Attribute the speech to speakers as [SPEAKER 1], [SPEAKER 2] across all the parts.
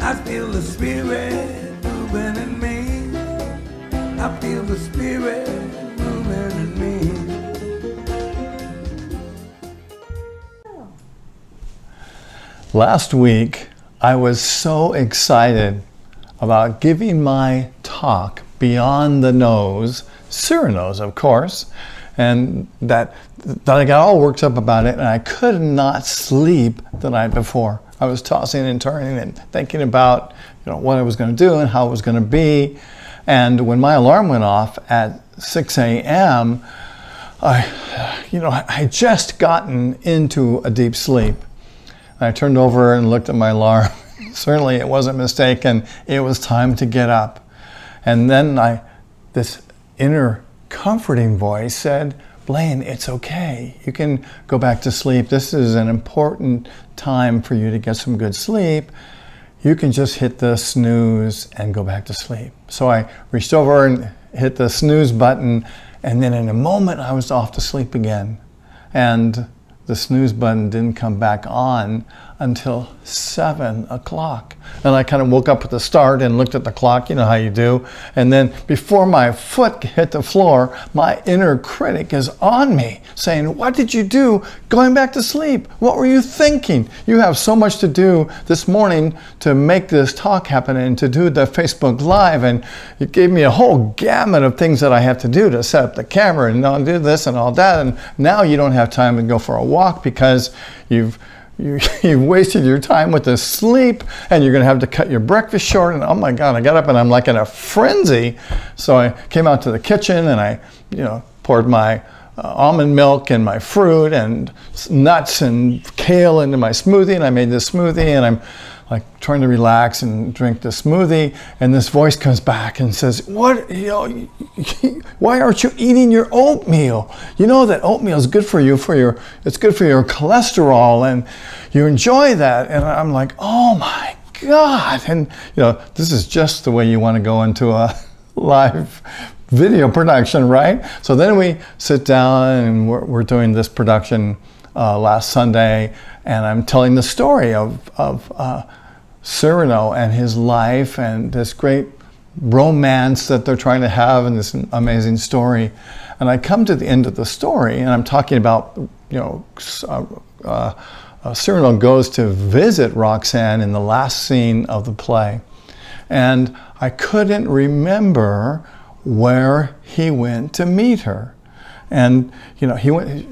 [SPEAKER 1] I feel the spirit moving in me. I feel the spirit moving in me.
[SPEAKER 2] Last week, I was so excited about giving my talk Beyond the Nose, Cyranos, of course, and that I got all worked up about it, and I could not sleep the night before. I was tossing and turning and thinking about, what I was going to do and how it was going to be. And when my alarm went off at 6 a.m., I had just gotten into a deep sleep. I turned over and looked at my alarm. Certainly it wasn't mistaken. It was time to get up. And then this inner comforting voice said, Blaine, it's okay. You can go back to sleep. This is an important time for you to get some good sleep. You can just hit the snooze and go back to sleep. So I reached over and hit the snooze button, and then in a moment I was off to sleep again. And the snooze button didn't come back on until 7 o'clock. And I kind of woke up at the start and looked at the clock, you know how you do. And then before my foot hit the floor, my inner critic is on me saying, what did you do going back to sleep? What were you thinking? You have so much to do this morning to make this talk happen and to do the Facebook Live. And it gave me a whole gamut of things that I have to do to set up the camera and do this and all that. And now you don't have time to go for a walk because you've wasted your time with the sleep, and you're going to have to cut your breakfast short. And oh my God, I got up and I'm like in a frenzy. So I came out to the kitchen and I, poured my almond milk and my fruit and nuts and kale into my smoothie, and I made this smoothie, and I'm like trying to relax and drink the smoothie, and this voice comes back and says, why aren't you eating your oatmeal? You know that oatmeal is good for you, it's good for your cholesterol, and you enjoy that. And I'm like, oh my God. And this is just the way you want to go into a live video production, right? So then we sit down and we're doing this production last Sunday, and I'm telling the story of Cyrano and his life and this great romance that they're trying to have in this amazing story. And I come to the end of the story, and I'm talking about, Cyrano goes to visit Roxanne in the last scene of the play. And I couldn't remember where he went to meet her. And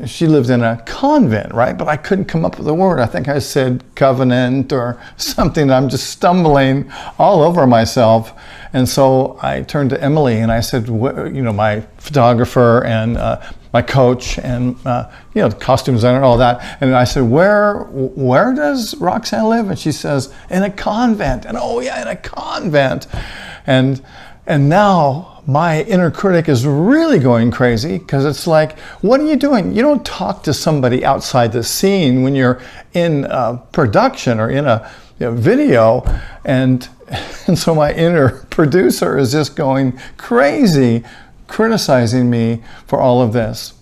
[SPEAKER 2] she lived in a convent, right? But I couldn't come up with a word. I think I said covenant or something. I'm just stumbling all over myself. And so I turned to Emily and I said, my photographer and my coach and costume designer and all that. And I said, where does Roxanne live? And she says, in a convent. And oh yeah, in a convent. And now my inner critic is really going crazy, because it's like, what are you doing? You don't talk to somebody outside the scene when you're in production or in a video. And so my inner producer is just going crazy, criticizing me for all of this.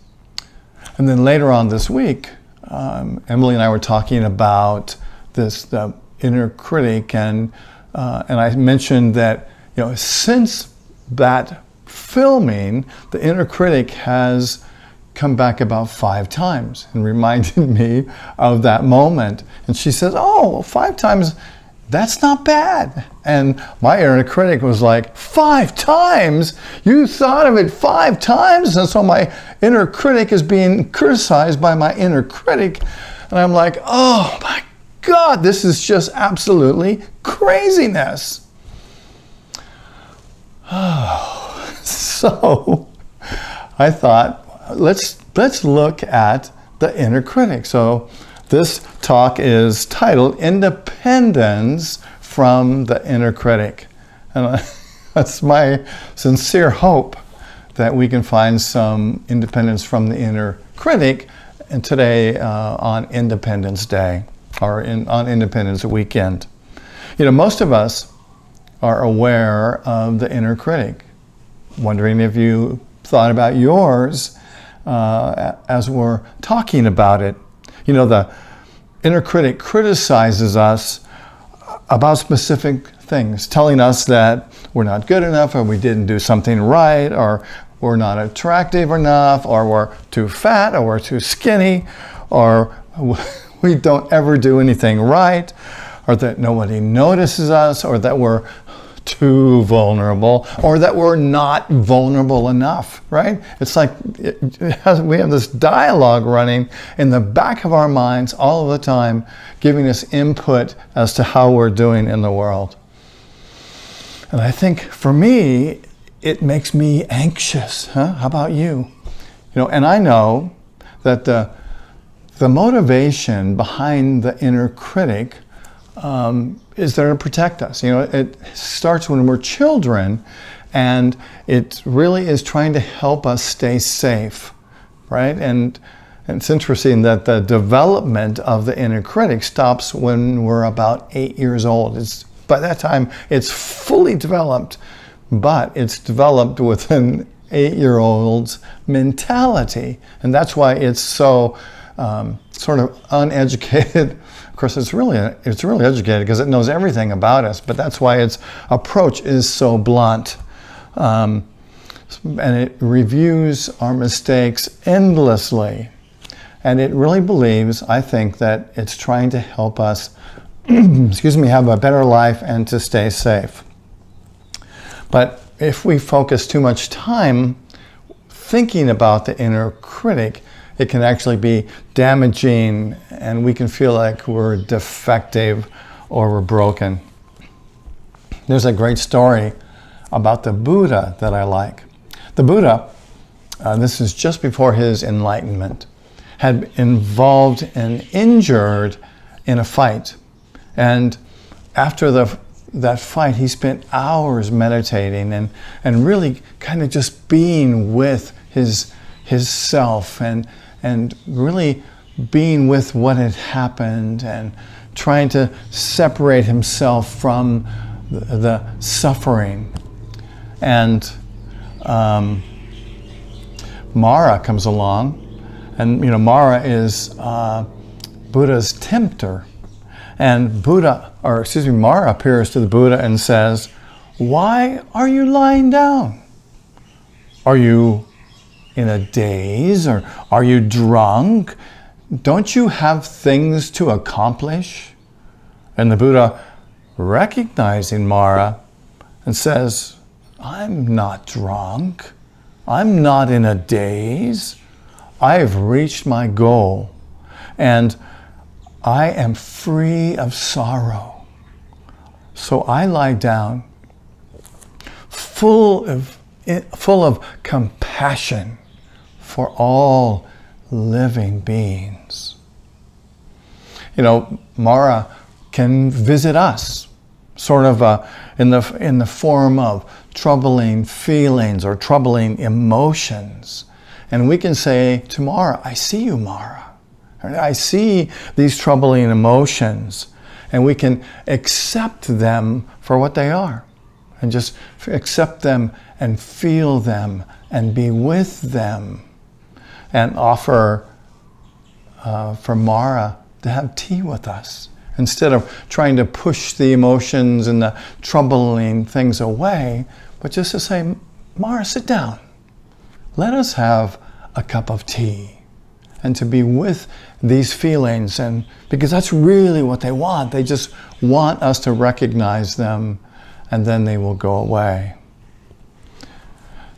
[SPEAKER 2] And then later on this week, Emily and I were talking about the inner critic, and I mentioned that since that filming, the inner critic has come back about 5 times and reminded me of that moment. And she says, oh, 5 times, that's not bad. And my inner critic was like, 5 times? You thought of it 5 times? And so my inner critic is being criticized by my inner critic. And I'm like, oh my God, this is just absolutely craziness. Oh, so I thought, let's look at the inner critic. So this talk is titled Independence from the Inner Critic. And that's my sincere hope that we can find some independence from the inner critic, and today on Independence Day, or on Independence Weekend. Most of us are aware of the inner critic. Wondering if you thought about yours as we're talking about it. The inner critic criticizes us about specific things, telling us that we're not good enough, or we didn't do something right, or we're not attractive enough, or we're too fat, or we're too skinny, or we don't ever do anything right, or that nobody notices us, or that we're too vulnerable, or that we're not vulnerable enough, right? It's like we have this dialogue running in the back of our minds all of the time, giving us input as to how we're doing in the world. And I think for me, it makes me anxious. How about you? And I know that the motivation behind the inner critic is there to protect us. It starts when we're children, and it really is trying to help us stay safe, right? And it's interesting that the development of the inner critic stops when we're about 8 years old. By that time, it's fully developed, but it's developed with an 8-year-old's mentality, and that's why it's so sort of uneducated. Of course, it's really educated because it knows everything about us, but that's why its approach is so blunt. And it reviews our mistakes endlessly. And it really believes, I think, that it's trying to help us have a better life and to stay safe. But if we focus too much time thinking about the inner critic, it can actually be damaging, and we can feel like we're defective or we're broken. There's a great story about the Buddha that I like. The Buddha, this is just before his enlightenment, had involved and injured in a fight. And after that fight, he spent hours meditating and really kind of just being with his self and really being with what had happened and trying to separate himself from the suffering. And Mara comes along, and Mara is Buddha's tempter. And Mara appears to the Buddha and says, "Why are you lying down? Are you in a daze, or are you drunk? Don't you have things to accomplish?" And the Buddha, recognizing Mara, and says, "I'm not drunk. I'm not in a daze. I've reached my goal, and I am free of sorrow. So I lie down full of compassion for all living beings." Mara can visit us, sort of in the form of troubling feelings or troubling emotions. And we can say to Mara, "I see you, Mara. I see these troubling emotions." And we can accept them for what they are, and just accept them and feel them and be with them, and offer for Mara to have tea with us, instead of trying to push the emotions and the troubling things away, but just to say, "Mara, sit down. Let us have a cup of tea," and to be with these feelings, and because that's really what they want. They just want us to recognize them, and then they will go away.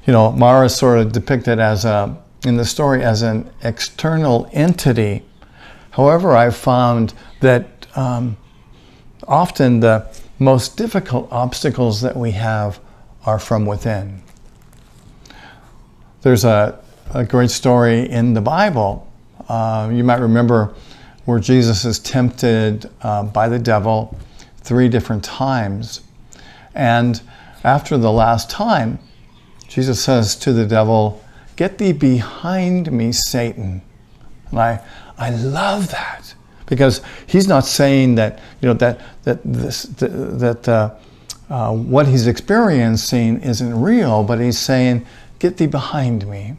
[SPEAKER 2] Mara is sort of depicted in the story as an external entity. However, I've found that often the most difficult obstacles that we have are from within. There's a great story in the Bible. You might remember where Jesus is tempted by the devil 3 different times. And after the last time, Jesus says to the devil, "Get thee behind me, Satan." And I love that, because he's not saying that what he's experiencing isn't real, but he's saying, "Get thee behind me."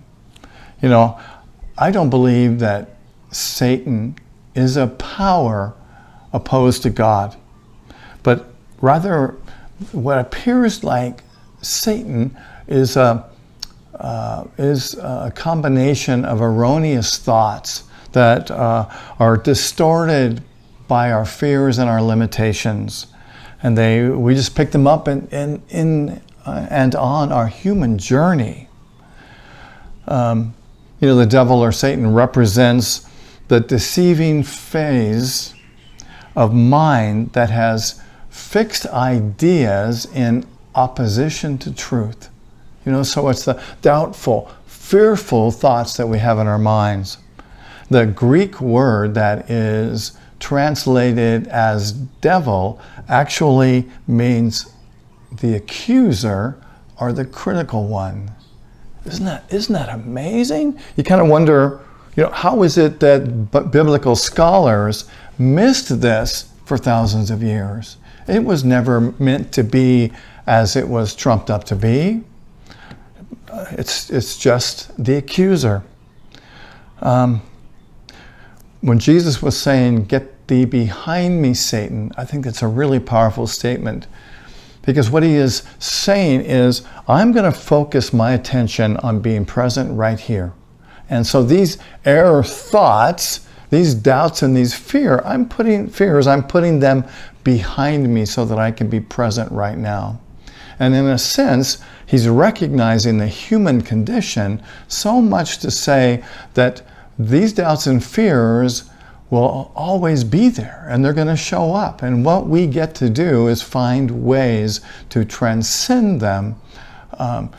[SPEAKER 2] I don't believe that Satan is a power opposed to God, but rather what appears like Satan is a combination of erroneous thoughts that are distorted by our fears and our limitations. And we just pick them up and on our human journey. The devil or Satan represents the deceiving phase of mind that has fixed ideas in opposition to truth. So it's the doubtful, fearful thoughts that we have in our minds. The Greek word that is translated as devil actually means the accuser or the critical one. Isn't that amazing? You kind of wonder, how is it that biblical scholars missed this for thousands of years? It was never meant to be as it was trumped up to be. It's just the accuser. When Jesus was saying, "Get thee behind me, Satan," I think that's a really powerful statement. Because what he is saying is, I'm going to focus my attention on being present right here. And so these error thoughts, these doubts and these fears, I'm putting them behind me so that I can be present right now. And in a sense, he's recognizing the human condition so much to say that these doubts and fears will always be there, and they're going to show up. And what we get to do is find ways to transcend them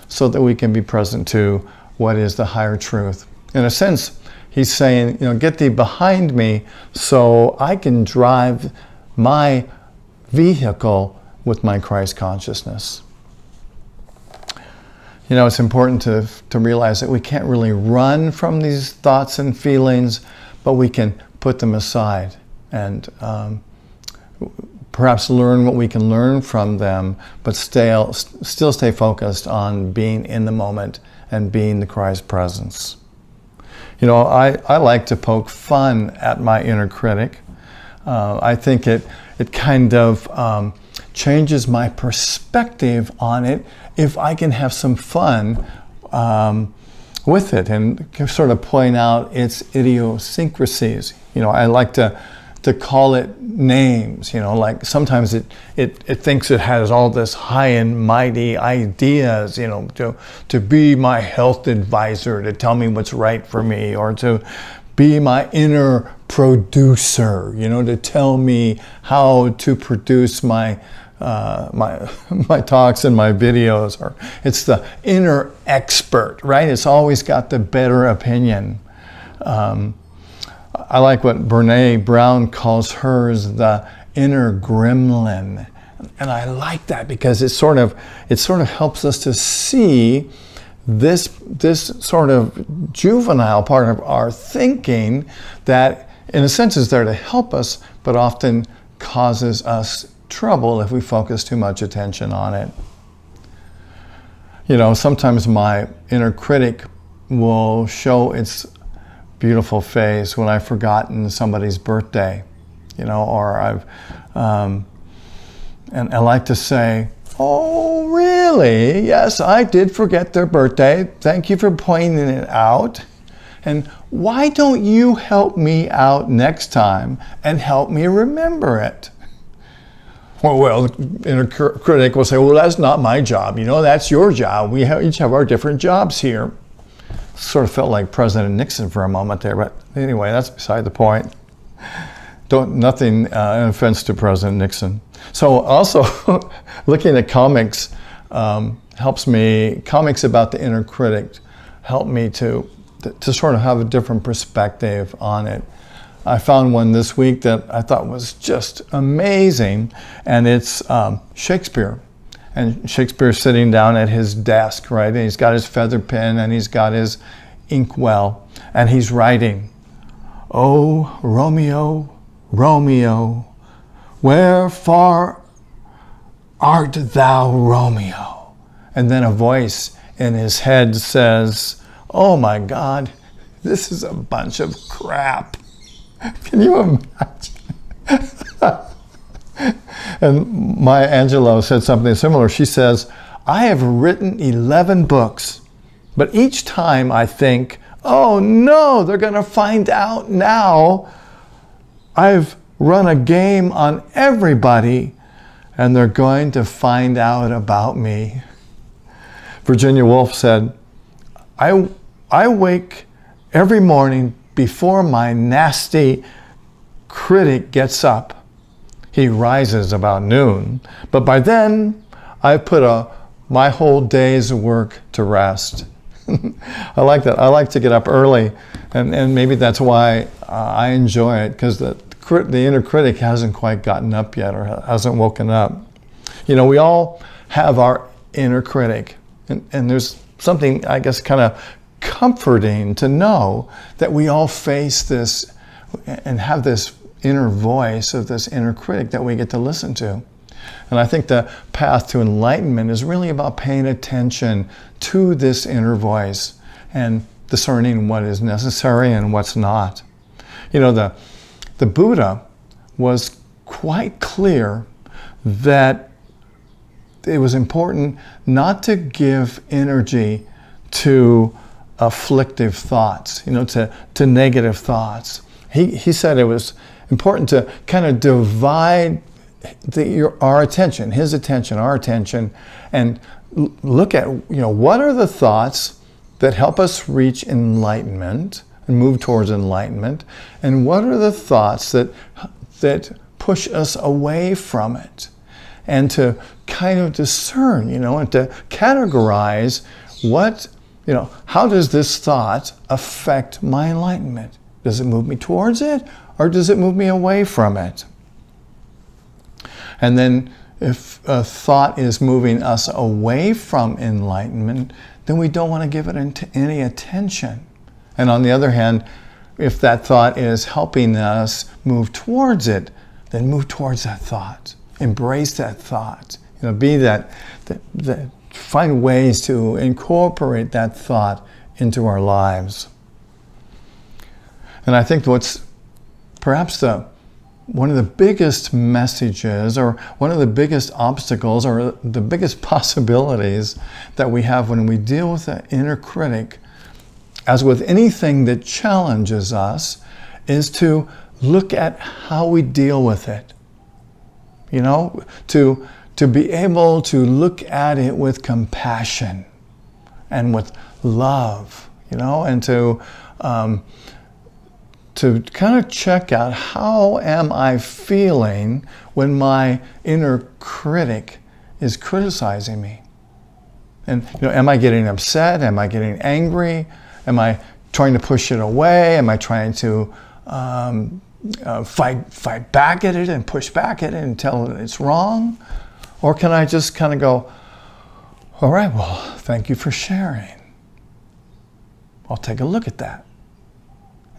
[SPEAKER 2] so that we can be present to what is the higher truth. In a sense, he's saying, get thee behind me so I can drive my vehicle with my Christ consciousness. It's important to realize that we can't really run from these thoughts and feelings, but we can put them aside and perhaps learn what we can learn from them, but still stay focused on being in the moment and being the Christ presence. I like to poke fun at my inner critic. I think it kind of changes my perspective on it if I can have some fun with it and sort of point out its idiosyncrasies. I like to call it names, like sometimes it thinks it has all this high and mighty ideas, to be my health advisor, to tell me what's right for me, or to be my inner producer, to tell me how to produce my talks and my videos. Or it's the inner expert, right? It's always got the better opinion. I like what Brene Brown calls hers the inner gremlin. And I like that because it sort of helps us to see this sort of juvenile part of our thinking that in a sense is there to help us, but often causes us trouble if we focus too much attention on it. Sometimes my inner critic will show its beautiful face when I've forgotten somebody's birthday, or I've, and I like to say, "Oh, really? Yes, I did forget their birthday. Thank you for pointing it out. And why don't you help me out next time and help me remember it?" Well, the inner critic will say, "Well, that's not my job. That's your job. We each have our different jobs here." Sort of felt like President Nixon for a moment there, but anyway, that's beside the point. Nothing in offense to President Nixon. So also, looking at comics helps me. Comics about the inner critic help me to sort of have a different perspective on it. I found one this week that I thought was just amazing, and it's Shakespeare. And Shakespeare's sitting down at his desk, right? And he's got his feather pen and he's got his inkwell, and he's writing, "Oh, Romeo, Romeo, wherefore art thou, Romeo?" And then a voice in his head says, "Oh my God, this is a bunch of crap." Can you imagine? And Maya Angelou said something similar. She says, I have written 11 books, but each time I think, oh no, they're going to find out now. I've run a game on everybody, and they're going to find out about me. Virginia Woolf said, I wake every morning before my nasty critic gets up. He rises about noon, but by then I've put my whole day's work to rest. I like that. I like to get up early, and maybe that's why I enjoy it, because the inner critic hasn't quite gotten up yet, or hasn't woken up. You know, we all have our inner critic, and there's something, I guess, kind of comforting to know that we all face this and have this inner voice of this inner critic that we get to listen to. And I think the path to enlightenment is really about paying attention to this inner voice and discerning what is necessary and what's not. You know, the Buddha was quite clear that it was important not to give energy to afflictive thoughts, you know, to negative thoughts. He said it was important to kind of divide our attention, his attention, our attention, and look at, you know, what are the thoughts that help us reach enlightenment and move towards enlightenment, and what are the thoughts that push us away from it, and to kind of discern, you know, and to categorize what, you know, how does this thought affect my enlightenment? Does it move me towards it, or does it move me away from it? And then if a thought is moving us away from enlightenment, then we don't want to give it any attention. And on the other hand, if that thought is helping us move towards it, then move towards that thought. Embrace that thought. You know, be that find ways to incorporate that thought into our lives. And I think what's perhaps one of the biggest messages, or one of the biggest obstacles, or the biggest possibilities that we have when we deal with the inner critic, as with anything that challenges us, is to look at how we deal with it. You know, to be able to look at it with compassion and with love, you know, and to kind of check out, how am I feeling when my inner critic is criticizing me? And, you know, am I getting upset? Am I getting angry? Am I trying to push it away? Am I trying to fight back at it and push back at it and tell it it's wrong? Or can I just kind of go, all right, well, thank you for sharing. I'll take a look at that.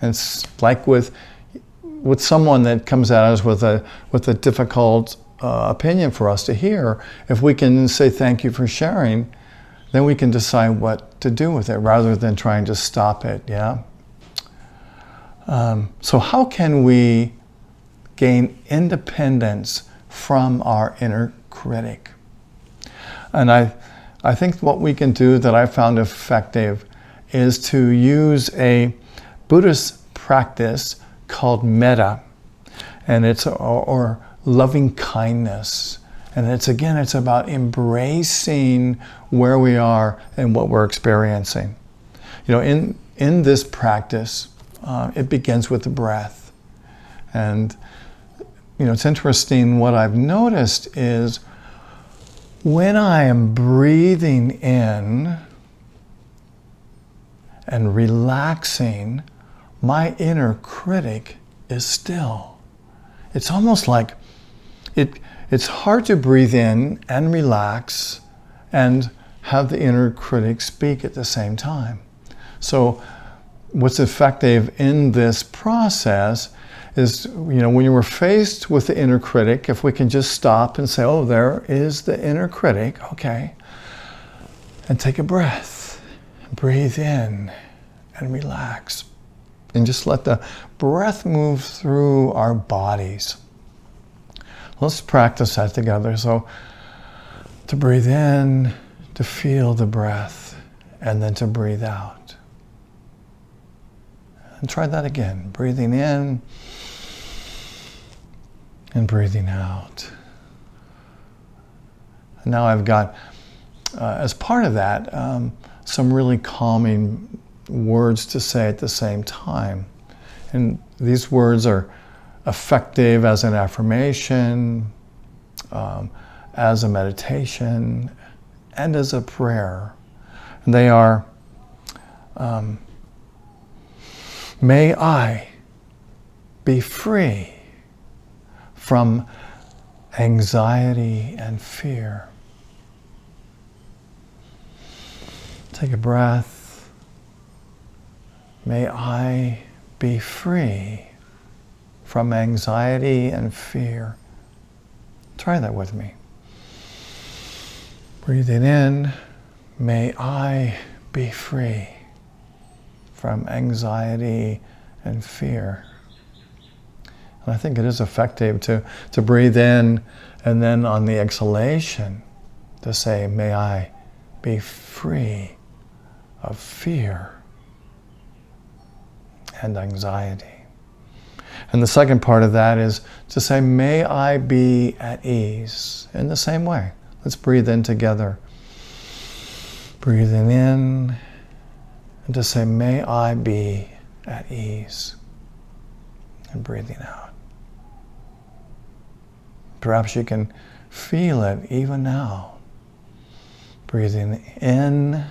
[SPEAKER 2] And it's like with someone that comes at us with a difficult opinion for us to hear. If we can say thank you for sharing, then we can decide what to do with it rather than trying to stop it. Yeah. So how can we gain independence from our inner critic? And I think what we can do that I found effective is to use a Buddhist practice called metta, and it's or loving kindness, and it's about embracing where we are and what we're experiencing. You know, in this practice, it begins with the breath, and you know, it's interesting. What I've noticed is when I am breathing in and relaxing, my inner critic is still. It's almost like it's hard to breathe in and relax and have the inner critic speak at the same time. So what's effective in this process is, you know, when you were faced with the inner critic, if we can just stop and say, oh, there is the inner critic, okay, and take a breath, breathe in and relax. And just let the breath move through our bodies. Let's practice that together. So to breathe in, to feel the breath, and then to breathe out. And try that again. Breathing in and breathing out. And now I've got, as part of that, some really calming words to say at the same time. And these words are effective as an affirmation, as a meditation, and as a prayer. And they are, may I be free from anxiety and fear. Take a breath. May I be free from anxiety and fear. Try that with me. Breathing in, may I be free from anxiety and fear. And I think it is effective to breathe in and then on the exhalation to say, may I be free of fear and anxiety. And the second part of that is to say, may I be at ease. In the same way. Let's breathe in together. Breathing in and to say, may I be at ease. And breathing out. Perhaps you can feel it even now. Breathing in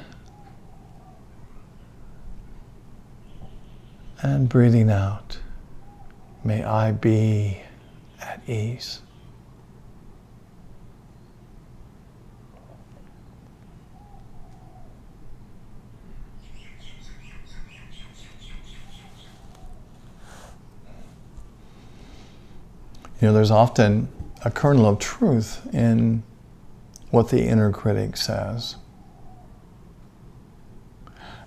[SPEAKER 2] and breathing out. May I be at ease. You know, there's often a kernel of truth in what the inner critic says.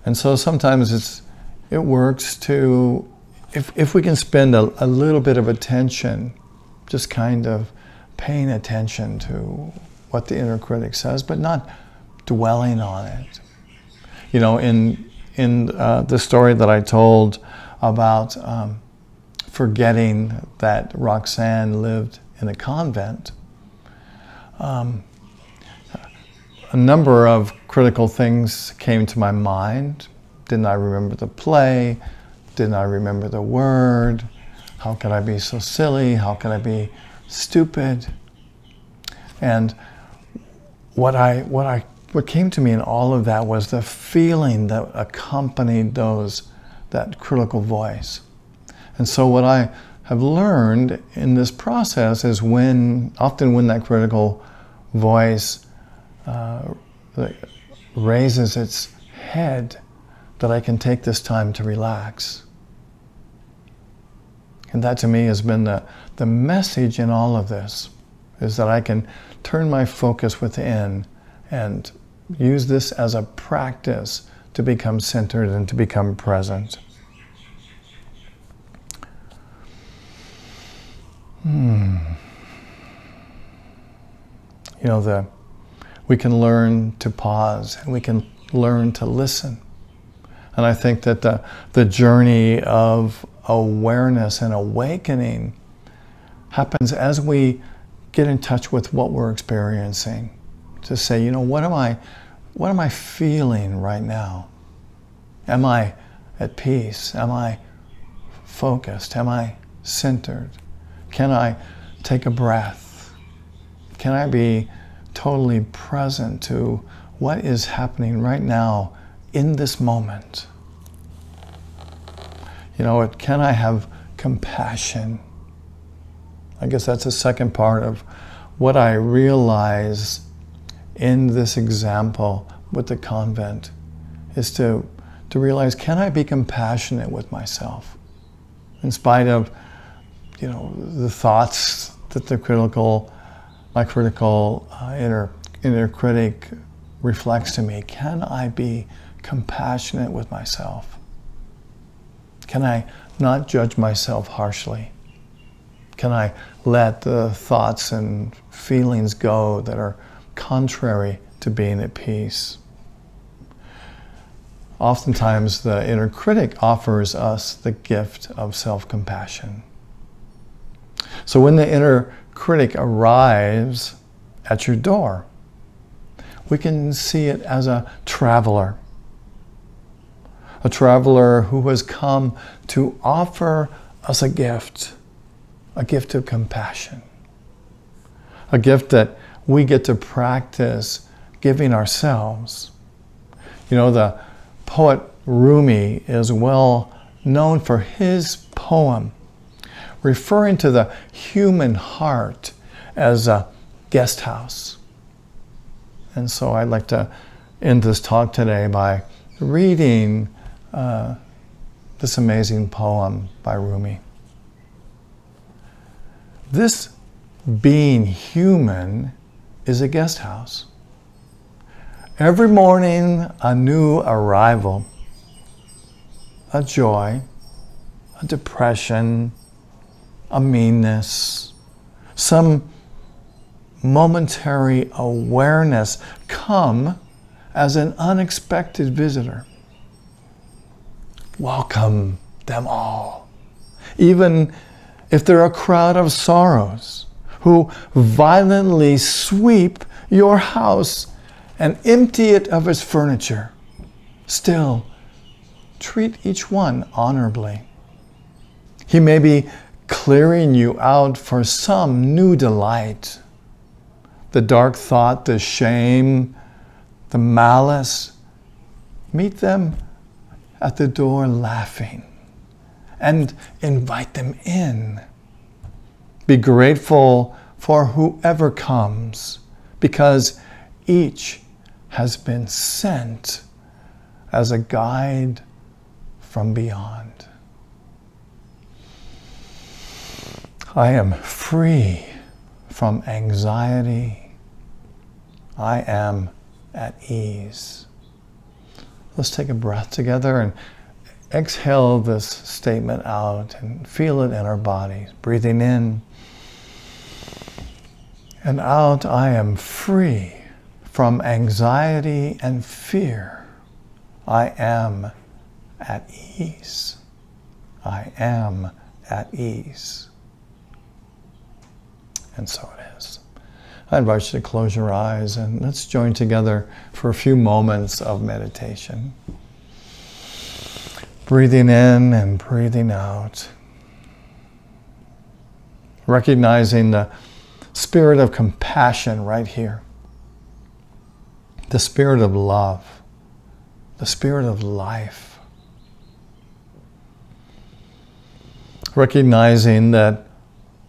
[SPEAKER 2] And so sometimes it works to, if we can spend a little bit of attention, just kind of paying attention to what the inner critic says, but not dwelling on it. You know, in the story that I told about forgetting that Roxanne lived in a convent, a number of critical things came to my mind. Didn't I remember the play? Didn't I remember the word? How could I be so silly? How could I be stupid? And what came to me in all of that was the feeling that accompanied that critical voice. And so what I have learned in this process is often when that critical voice raises its head, that I can take this time to relax. And that to me has been the message in all of this, is that I can turn my focus within and use this as a practice to become centered and to become present. You know, we can learn to pause and we can learn to listen. And I think that the journey of awareness and awakening happens as we get in touch with what we're experiencing. To say, you know, what am I feeling right now? Am I at peace? Am I focused? Am I centered? Can I take a breath? Can I be totally present to what is happening right now in this moment? You know, can I have compassion? I guess that's the second part of what I realize in this example with the convent, is to realize, can I be compassionate with myself? In spite of, you know, the thoughts that my critical inner critic reflects to me, can I be compassionate with myself? Can I not judge myself harshly? Can I let the thoughts and feelings go that are contrary to being at peace? Oftentimes, the inner critic offers us the gift of self-compassion. So when the inner critic arrives at your door, we can see it as a traveler who has come to offer us a gift of compassion, a gift that we get to practice giving ourselves. You know, the poet Rumi is well known for his poem referring to the human heart as a guest house. And so I'd like to end this talk today by reading this amazing poem by Rumi. This being human is a guest house. Every morning a new arrival, a joy, a depression, a meanness, some momentary awareness come as an unexpected visitor. Welcome them all, even if they're a crowd of sorrows who violently sweep your house and empty it of its furniture. Still, treat each one honorably. He may be clearing you out for some new delight. The dark thought, the shame, the malice, meet them at the door laughing and invite them in. Be grateful for whoever comes, because each has been sent as a guide from beyond. I am free from anxiety. I am at ease. Let's take a breath together and exhale this statement out and feel it in our bodies. Breathing in and out, I am free from anxiety and fear. I am at ease. I am at ease. And so it is. I invite you to close your eyes and let's join together for a few moments of meditation. Breathing in and breathing out. Recognizing the spirit of compassion right here. The spirit of love. The spirit of life. Recognizing that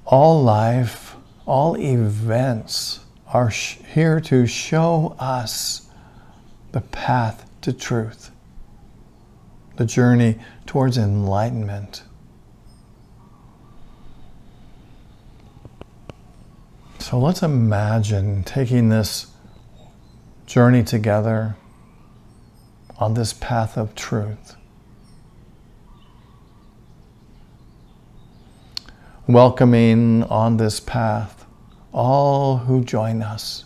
[SPEAKER 2] all life, all events are here to show us the path to truth, the journey towards enlightenment. So let's imagine taking this journey together on this path of truth. Welcoming on this path all who join us.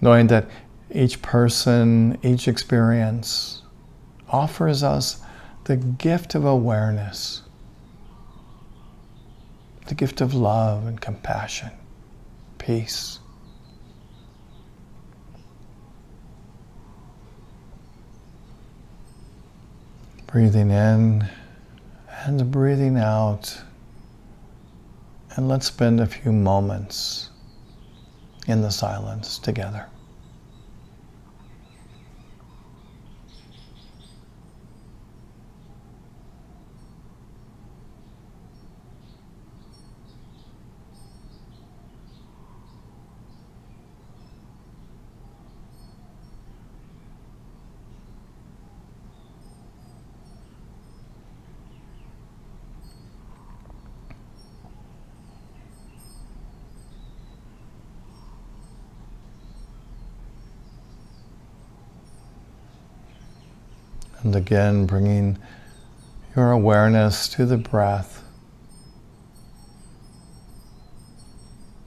[SPEAKER 2] Knowing that each person, each experience offers us the gift of awareness, the gift of love and compassion, peace. Breathing in and breathing out. And let's spend a few moments in the silence together. And again, bringing your awareness to the breath.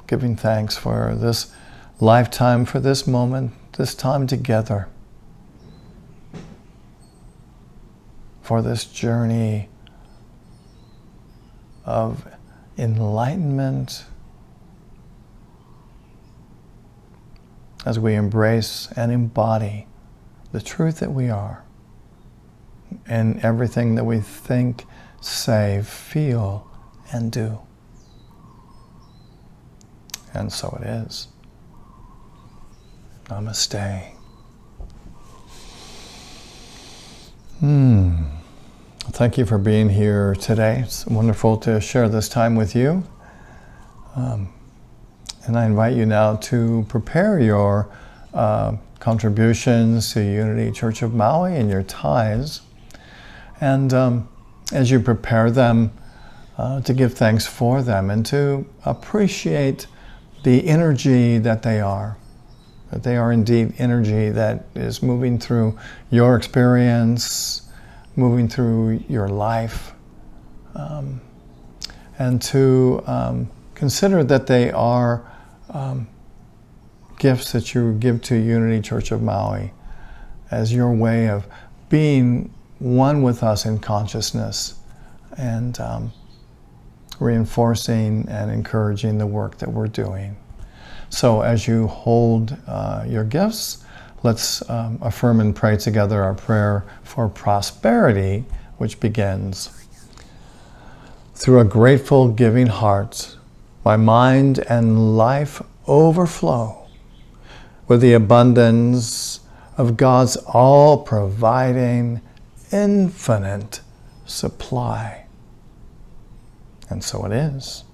[SPEAKER 2] Giving thanks for this lifetime, for this moment, this time together. For this journey of enlightenment as we embrace and embody the truth that we are in everything that we think, say, feel, and do. And so it is. Namaste. Thank you for being here today. It's wonderful to share this time with you. And I invite you now to prepare your contributions to Unity Church of Maui and your tithes. And as you prepare them, to give thanks for them and to appreciate the energy that they are. That they are indeed energy that is moving through your experience, moving through your life, and to consider that they are gifts that you give to Unity Church of Maui as your way of being one with us in consciousness and reinforcing and encouraging the work that we're doing. So as you hold your gifts, let's affirm and pray together our prayer for prosperity, which begins. Through a grateful, giving heart, my mind and life overflow with the abundance of God's all-providing, infinite supply. And so it is.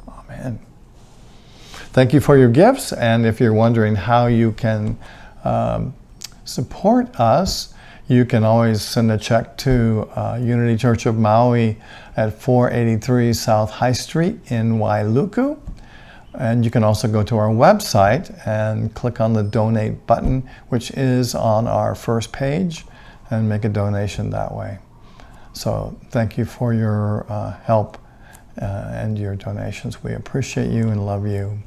[SPEAKER 2] Amen. Thank you for your gifts, and if you're wondering how you can support us, you can always send a check to Unity Church of Maui at 483 South High Street in Wailuku. And you can also go to our website and click on the donate button, which is on our first page, and make a donation that way. So thank you for your help and your donations. We appreciate you and love you.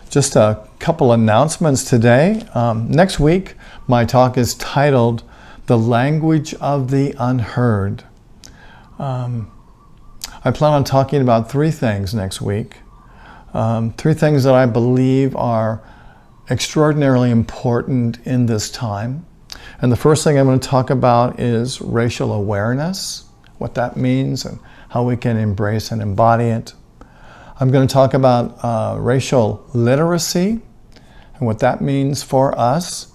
[SPEAKER 2] Just a couple announcements today. Next week, my talk is titled The Language of the Unheard. I plan on talking about three things next week. Three things that I believe are extraordinarily important in this time. And the first thing I'm going to talk about is racial awareness, what that means and how we can embrace and embody it. I'm going to talk about racial literacy and what that means for us.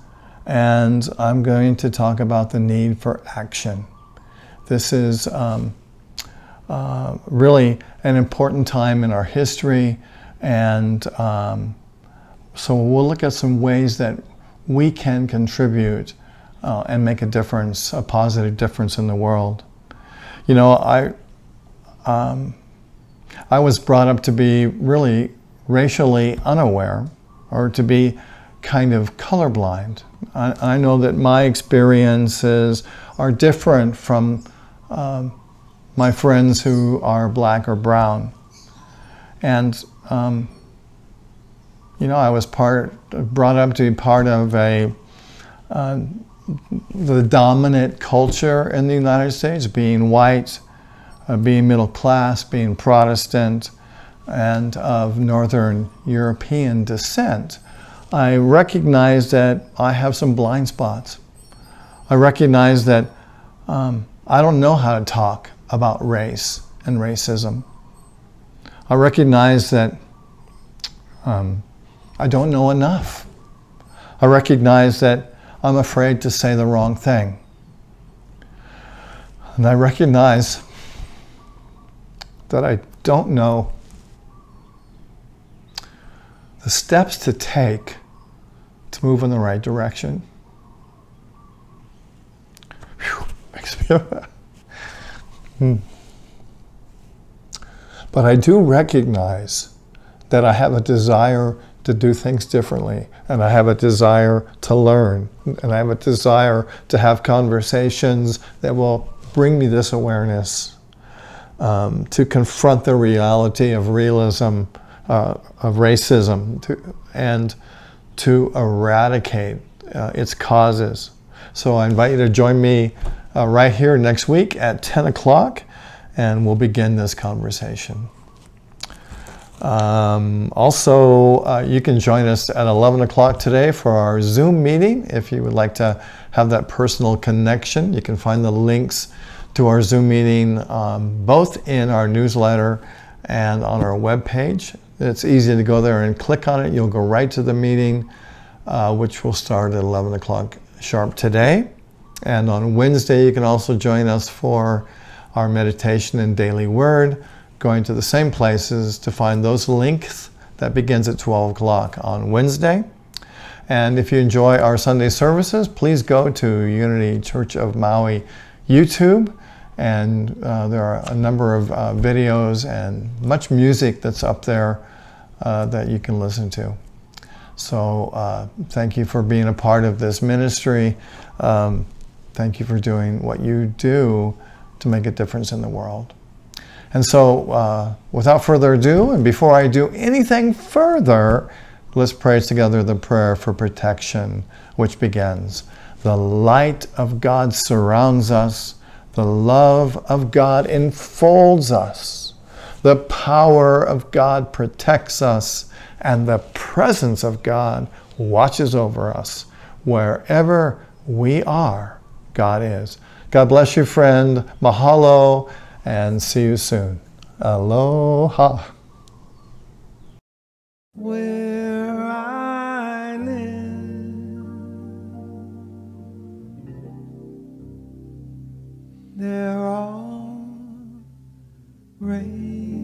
[SPEAKER 2] And I'm going to talk about the need for action. This is really an important time in our history. And so we'll look at some ways that we can contribute and make a difference, a positive difference in the world. You know, I was brought up to be really racially unaware, or to be kind of colorblind. I know that my experiences are different from my friends who are black or brown. And, you know, I was brought up to be part of the dominant culture in the United States, being white, being middle class, being Protestant, and of Northern European descent. I recognize that I have some blind spots. I recognize that I don't know how to talk about race and racism. I recognize that I don't know enough. I recognize that I'm afraid to say the wrong thing. And I recognize that I don't know the steps to take to move in the right direction. Whew, makes me But I do recognize that I have a desire to do things differently. And I have a desire to learn. And I have a desire to have conversations that will bring me this awareness, to confront the reality of realism, of racism, and to eradicate its causes. So I invite you to join me right here next week at 10 o'clock, and we'll begin this conversation. Also, you can join us at 11 o'clock today for our Zoom meeting. If you would like to have that personal connection, you can find the links to our Zoom meeting both in our newsletter and on our webpage. It's easy to go there and click on it. You'll go right to the meeting, which will start at 11 o'clock sharp today. And on Wednesday, you can also join us for our meditation and daily word, going to the same places to find those links. That begins at 12 o'clock on Wednesday. And if you enjoy our Sunday services, please go to Unity Church of Maui YouTube. And there are a number of videos and much music that's up there that you can listen to. So thank you for being a part of this ministry. Thank you for doing what you do to make a difference in the world. And so without further ado, and before I do anything further, let's pray together the prayer for protection, which begins, the light of God surrounds us, the love of God enfolds us, the power of God protects us, and the presence of God watches over us. Wherever we are, God is. God bless you, friend. Mahalo, and see you soon. Aloha.
[SPEAKER 1] Where I live, they're all raised.